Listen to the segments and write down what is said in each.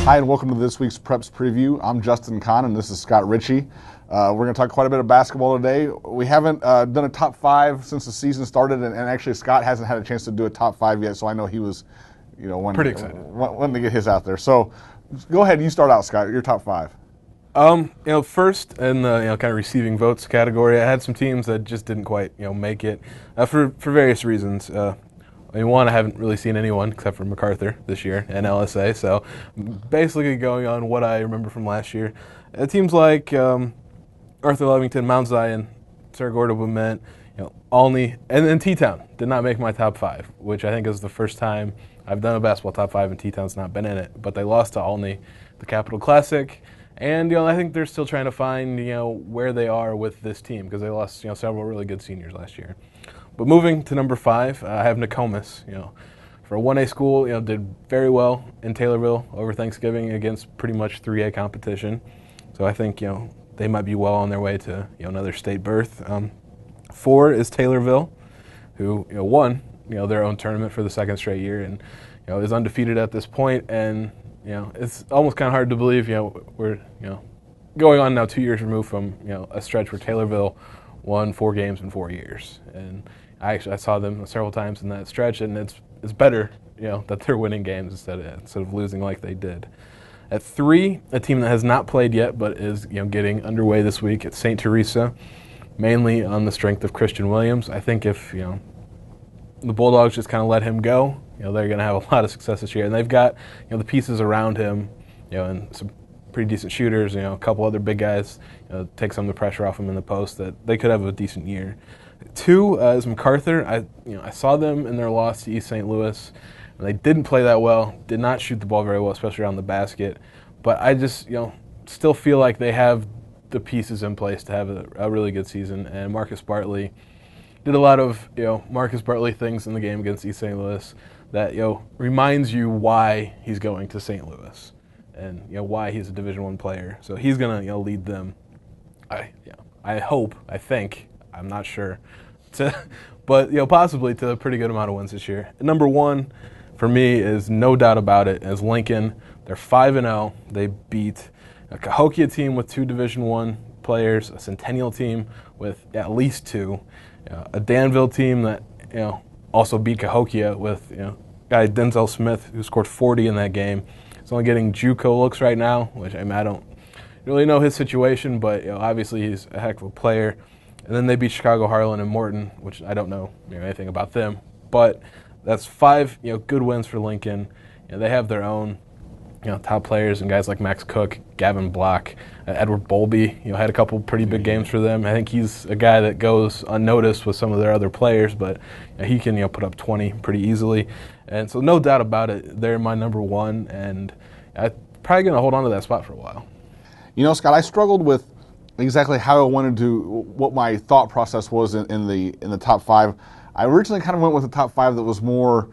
Hi, and welcome to this week's Preps Preview. I'm Justin Conn, and this is Scott Richey. We're going to talk quite a bit of basketball today. We haven't done a top five since the season started, and actually Scott hasn't had a chance to do a top five yet, so I know he was, pretty excited. Wanting to get his out there. So go ahead, you start out, Scott, your top five. First in the kind of receiving votes category, I had some teams that just didn't quite make it for various reasons. One, I haven't really seen anyone except for MacArthur this year and LSA. So basically going on what I remember from last year, teams like Arthur Lovington, Mount Zion, Saragordo Bement, Olney, and then T-Town did not make my top five, which I think is the first time I've done a basketball top five and T-Town's not been in it. But they lost to Olney, the Capital Classic. And I think they're still trying to find where they are with this team because they lost several really good seniors last year. But moving to number five, I have Nokomis. For a 1A school, did very well in Taylorville over Thanksgiving against pretty much 3A competition. So I think they might be well on their way to another state berth. 4 is Taylorville, who won their own tournament for the second straight year and is undefeated at this point. And it's almost kind of hard to believe we're going on now 2 years removed from a stretch where Taylorville won 4 games in 4 years. And I saw them several times in that stretch, and it's better that they're winning games instead of losing like they did. At 3, a team that has not played yet but is getting underway this week, it's St. Teresa, mainly on the strength of Christian Williams. I think if the Bulldogs just kind of let him go, they're going to have a lot of success this year, and they've got the pieces around him, and some pretty decent shooters, a couple other big guys, take some of the pressure off them in the post that they could have a decent year. 2 is MacArthur. I saw them in their loss to East St. Louis. And they didn't play that well, did not shoot the ball very well, especially around the basket. But I just still feel like they have the pieces in place to have a really good season. And Marcus Bartley did a lot of Marcus Bartley things in the game against East St. Louis that reminds you why he's going to St. Louis and why he's a Division I player. So he's gonna lead them. I hope, I think, I'm not sure, but possibly to a pretty good amount of wins this year. Number 1 for me is no doubt about it is Lincoln. They're 5-0. They beat a Cahokia team with 2 Division I players, a Centennial team with at least 2, a Danville team that also beat Cahokia with guy Denzel Smith who scored 40 in that game. He's only getting JUCO looks right now, which I don't really know his situation, but obviously he's a heck of a player. And then they beat Chicago, Harlan, and Morton, which I don't know anything about them. But that's 5 good wins for Lincoln. They have their own top players and guys like Max Cook, Gavin Block, Edward Bowlby. Had a couple pretty big games for them. I think he's a guy that goes unnoticed with some of their other players, but he can put up 20 pretty easily. And so no doubt about it, they're my number 1, and I'm probably going to hold on to that spot for a while. Scott, I struggled with exactly how I wanted to, what my thought process was in the top 5. I originally kind of went with the top 5 that was more,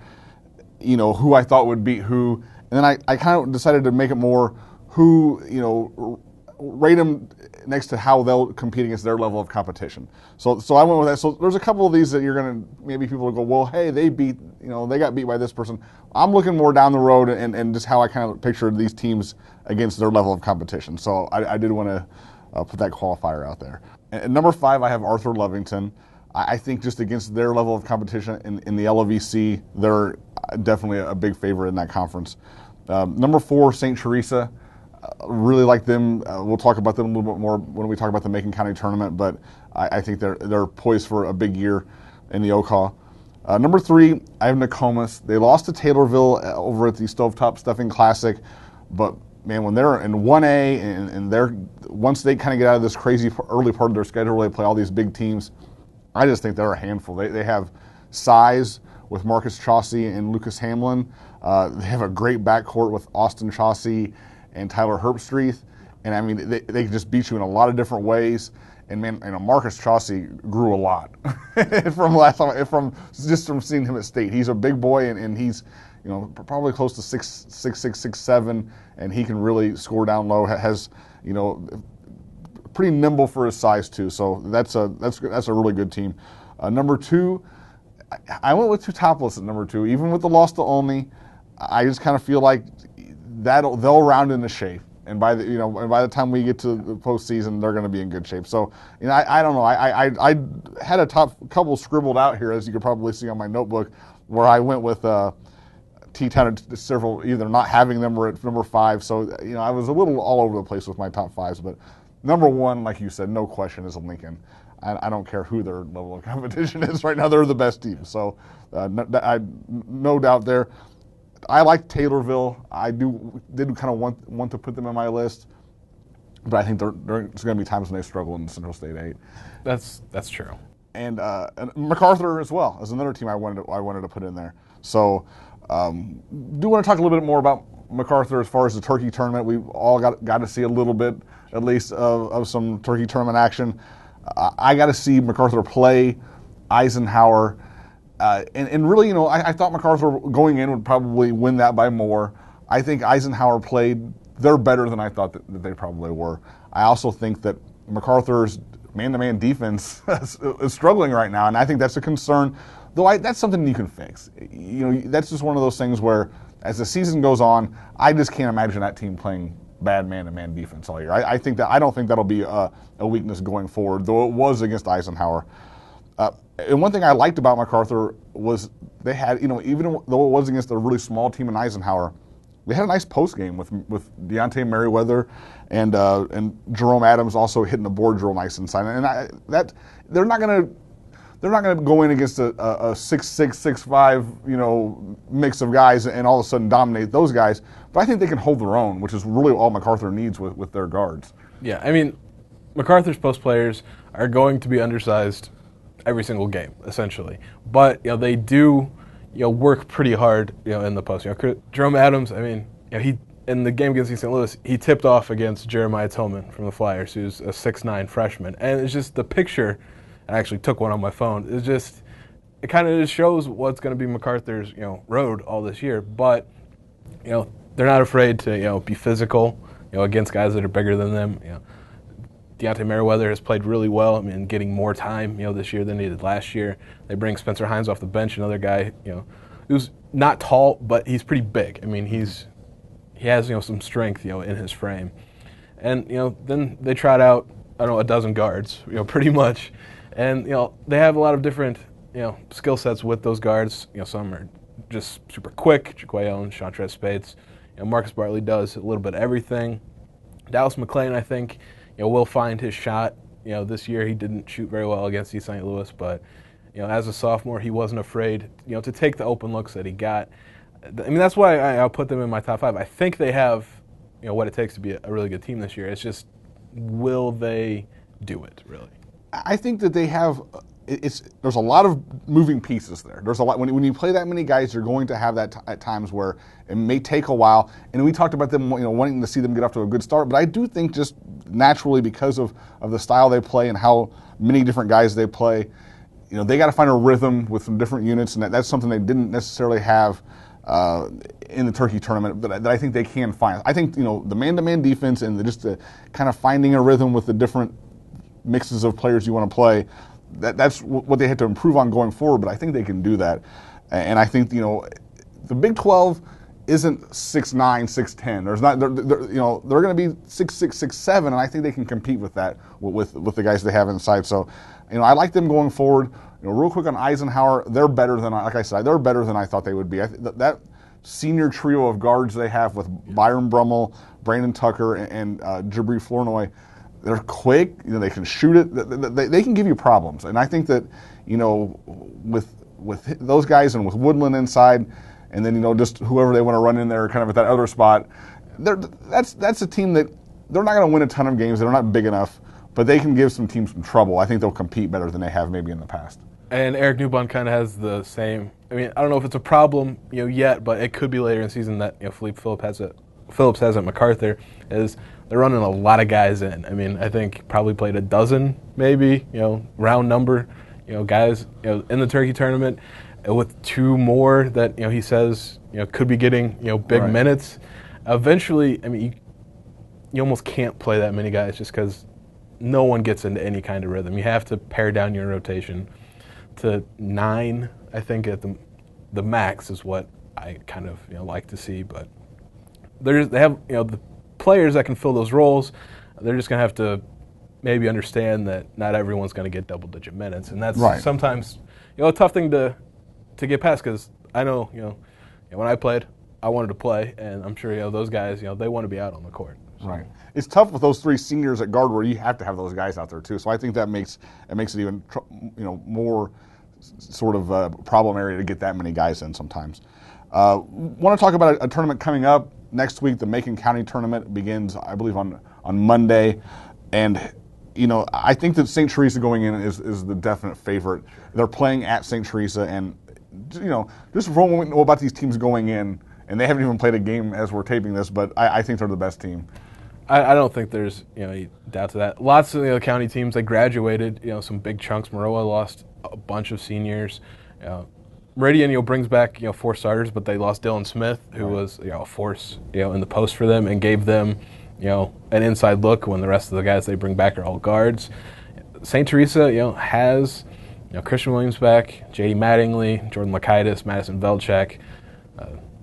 who I thought would beat who, and then I kind of decided to make it more who, rate them next to how they'll compete against their level of competition. So I went with that. So there's a couple of these that you're gonna maybe people will go, well, hey, they beat, they got beat by this person. I'm looking more down the road and just how I kind of pictured these teams against their level of competition. So I did want to put that qualifier out there. At number 5, I have Arthur Lovington. I think just against their level of competition in the LOVC, they're definitely a big favorite in that conference. Number 4, St. Teresa. Really like them. We'll talk about them a little bit more when we talk about the Macon County tournament, but I think they're poised for a big year in the OCAW. Number 3, I have Nokomis. They lost to Taylorville over at the Stovetop Stuffing Classic, but man, when they're in 1A and they're once they kind of get out of this crazy early part of their schedule where they play all these big teams, I just think they're a handful. They have size with Marcus Chauncey and Lucas Hamlin. They have a great backcourt with Austin Chauncey and Tyler Herbstreith. And I mean, they can just beat you in a lot of different ways. And man, Marcus Chauncey grew a lot from last time, from seeing him at state. He's a big boy and he's probably close to 6'6", 6'7", and he can really score down low. Has pretty nimble for his size too. So that's a really good team. Number 2, I went with Teutopolis at number 2. Even with the loss to Olney, I just kind of feel like they'll round into shape. And by the time we get to the postseason, they're going to be in good shape. So, I don't know. I had a top couple scribbled out here, as you could probably see on my notebook, where I went with T10 several, either not having them or at number 5. So, I was a little all over the place with my top 5s. But number 1, like you said, no question, is Lincoln. I don't care who their level of competition is right now. They're the best team. So, no doubt there. I like Taylorville. I did kind of want to put them in my list, but I think there's going to be times when they struggle in Central State 8. That's true. And MacArthur as well as another team I wanted to put in there. So, do want to talk a little bit more about MacArthur as far as the turkey tournament. We've all got to see a little bit, at least, of some turkey tournament action. I got to see MacArthur play Eisenhower. And really, I thought MacArthur going in would probably win that by more. I think Eisenhower they're better than I thought that they probably were. I also think that MacArthur's man-to-man defense is struggling right now, and I think that's a concern, though that's something you can fix. That's just one of those things where, as the season goes on, I just can't imagine that team playing bad man-to-man defense all year. I don't think that'll be a weakness going forward, though it was against Eisenhower. And one thing I liked about MacArthur was they had, even though it was against a really small team in Eisenhower, they had a nice post game with Deontay Merriweather and Jerome Adams also hitting the boards real nice inside. And they're not gonna go in against a 6'6", 6'5", mix of guys and all of a sudden dominate those guys. But I think they can hold their own, which is really all MacArthur needs with their guards. Yeah, I mean, MacArthur's post players are going to be undersized every single game, essentially. But they do work pretty hard in the post. Jerome Adams, I mean, he in the game against East St. Louis, he tipped off against Jeremiah Tillman from the Flyers, who's a 6'9" freshman. And it's just the picture, I actually took one on my phone, it kind of just shows what's going to be MacArthur's road all this year. But they're not afraid to be physical against guys that are bigger than them. Deontay Merriweather has played really well. I mean, getting more time, this year than he did last year. They bring Spencer Hines off the bench, another guy, who's not tall, but he's pretty big. I mean, he has, some strength, in his frame. And, then they trot out, a dozen guards, pretty much. And, they have a lot of different, skill sets with those guards. Some are just super quick, Jaquay Owens, Chantrez Spates. Marcus Bartley does a little bit of everything. Dallas McClain, I think, will find his shot. This year he didn't shoot very well against East St. Louis, but as a sophomore, he wasn't afraid, to take the open looks that he got. I mean, that's why I'll put them in my top 5. I think they have, what it takes to be a really good team this year. It's just, will they do it, really? I think that they have. There's a lot of moving pieces there. There's a lot when you play that many guys, you're going to have that at times where it may take a while. And we talked about them, wanting to see them get off to a good start. But I do think just naturally, because of the style they play and how many different guys they play, they got to find a rhythm with some different units, and that's something they didn't necessarily have in the turkey tournament, but that I think they can find. I think the man-to-man defense and just the kind of finding a rhythm with the different mixes of players you want to play. That's what they had to improve on going forward, but I think they can do that. And I think the Big 12 isn't 6'9", 6'10". There's not they're going to be 6'6", 6'7", and I think they can compete with that with the guys they have inside. So, I like them going forward. Real quick on Eisenhower, they're better than I thought they would be. That senior trio of guards they have with Byron Brummel, Brandon Tucker, and Jabri Flournoy. They're quick. They can shoot it. They can give you problems. And I think that, with those guys and with Woodland inside, and then just whoever they want to run in there, kind of at that other spot, that's a team that they're not going to win a ton of games. They're not big enough, but they can give some teams some trouble. I think they'll compete better than they have maybe in the past. And Eric Newbond kind of has the same. I mean, I don't know if it's a problem, yet, but it could be later in the season that Philippe Phillips has at MacArthur is. They're running a lot of guys in. I mean, I think probably played a dozen, maybe, round number, guys, in the turkey tournament, with 2 more that, he says, could be getting, big minutes. Eventually, I mean, you almost can't play that many guys just because no one gets into any kind of rhythm. You have to pare down your rotation to 9, I think, at the max is what I kind of, like to see, but they have the players that can fill those roles. They're just going to have to maybe understand that not everyone's going to get double-digit minutes, and that's sometimes a tough thing to get past. Because I know when I played, I wanted to play, and I'm sure those guys they want to be out on the court. So. Right. It's tough with those three seniors at guard where you have to have those guys out there too. So I think that makes it even more sort of problem area to get that many guys in sometimes. Want to talk about a tournament coming up next week. The Macon County tournament begins, I believe, on Monday, and I think that St. Teresa going in is the definite favorite. They're playing at St. Teresa, and just from what we know about these teams going in, and they haven't even played a game as we're taping this, but I think they're the best team. I don't think there's any doubt to that. Lots of the county teams, they graduated, some big chunks. Maroa lost a bunch of seniors. Meridian brings back 4 starters, but they lost Dylan Smith, who was a force in the post for them and gave them an inside look when the rest of the guys they bring back are all guards. St. Teresa has Christian Williams back, J.D. Mattingly, Jordan Lakaitis, Madison Velchak,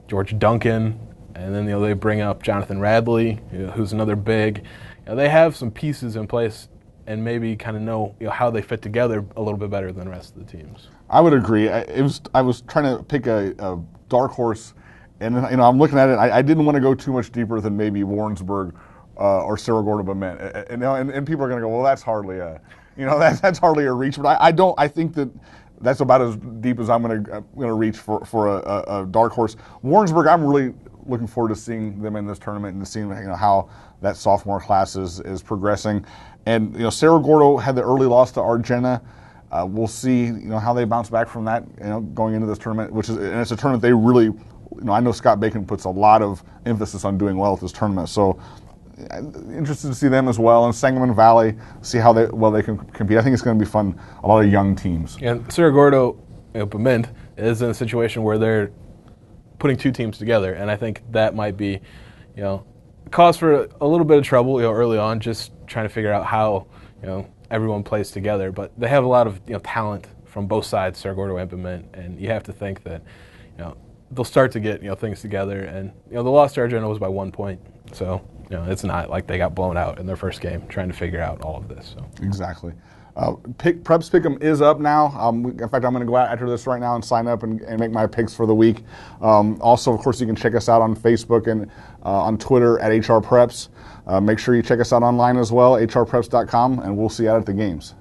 George Duncan. And then they bring up Jonathan Radley, who's another big. They have some pieces in place, and maybe kind of know how they fit together a little bit better than the rest of the teams. I would agree. I was trying to pick a dark horse, and I'm looking at it. I didn't want to go too much deeper than maybe Warrensburg or Cerro Gordo Bement, and people are going to go, well, that's hardly that's hardly a reach. But I don't. I think that's about as deep as I'm going to reach for a dark horse. Warrensburg, I'm really looking forward to seeing them in this tournament and seeing how that sophomore class is progressing. And Cerro Gordo had the early loss to Argenta. We'll see how they bounce back from that going into this tournament, and it's a tournament they really I know Scott Bacon puts a lot of emphasis on doing well at this tournament. So interested to see them as well, and Sangamon Valley, see how they can compete. I think it's going to be fun. A lot of young teams. And Cerro Gordo Bement is in a situation where they're putting 2 teams together, and I think that might be, cause for a little bit of trouble, early on, just trying to figure out how, everyone plays together. But they have a lot of, talent from both sides, Cerro Gordo and Bement, and you have to think that, they'll start to get, things together. And, the loss to Argenta was by 1 point, so it's not like they got blown out in their first game trying to figure out all of this. So. Exactly. Preps Pick'em is up now. In fact, I'm going to go out after this right now and sign up and make my picks for the week. Also, of course, you can check us out on Facebook and on Twitter at HR Preps. Make sure you check us out online as well, hrpreps.com, and we'll see you out at the games.